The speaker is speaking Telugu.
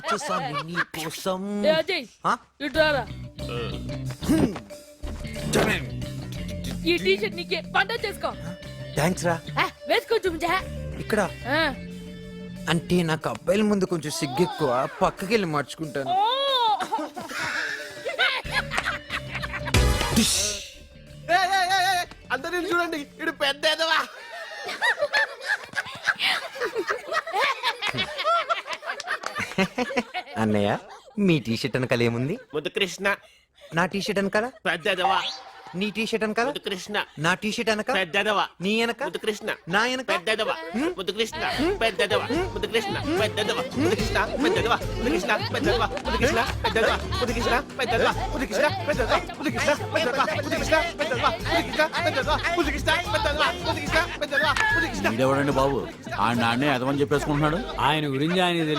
మార్చేసాను నీ కోసం. ఏ అజయ్ ఇటురా. ఈ టీషర్ట్ నీకే పంట చేసుకో. థ్యాంక్స్ రా. వేసుకో చూపించా. ఇక్కడ అంటే నాకు అబ్బాయిల ముందు కొంచెం సిగ్గెక్కువ, పక్కకి వెళ్ళి మార్చుకుంటాను. అందరూ చూడండి, ఇడు పెద్ద ఎదవా. అన్నయ్య మీ టీషర్ట్ వెనకాల ఏముంది? ముద్దు కృష్ణ. నా టీషర్ట్ వెనకాల పెద్ద ఎదవా. నీ టీషర్ట్ వెనకాల ముద్దు కృష్ణ. నా టీషర్ట్ వెనక పెద్ద ఎదవా. నీ వెనక ముద్దు కృష్ణ. నా వెనక పెద్ద ఎదవా. ముద్దు కృష్ణ. పెద్ద ఎదవా. ముద్దు కృష్ణ. పెద్ద ఎదవా. ముద్దు కృష్ణ. పెద్ద ఎదవా. ముద్దు కృష్ణ. పెద్ద ఎదవా. ముద్దు కృష్ణ. పెద్ద ఎదవా. ముద్దు కృష్ణ. పెద్ద ఎదవా. ముద్దు కృష్ణ. పెద్ద ఎదవా. ముద్దు కృష్ణ. పెద్ద ఎదవా. ముద్దు కృష్ణ. పెద్ద ఎదవా. ముద్దు కృష్ణ. పెద్ద ఎదవా. ముద్దు కృష్ణ. పెద్ద ఎదవా. ముద్దు కృష్ణ. పెద్ద ఎదవా. ముద్దు కృష్ణ. వీడెవడండి బాబు? ఆ నాన్నే ఎదవని చెప్పేసుకుంటున్నాడు. ఆయన గురించి ఆయన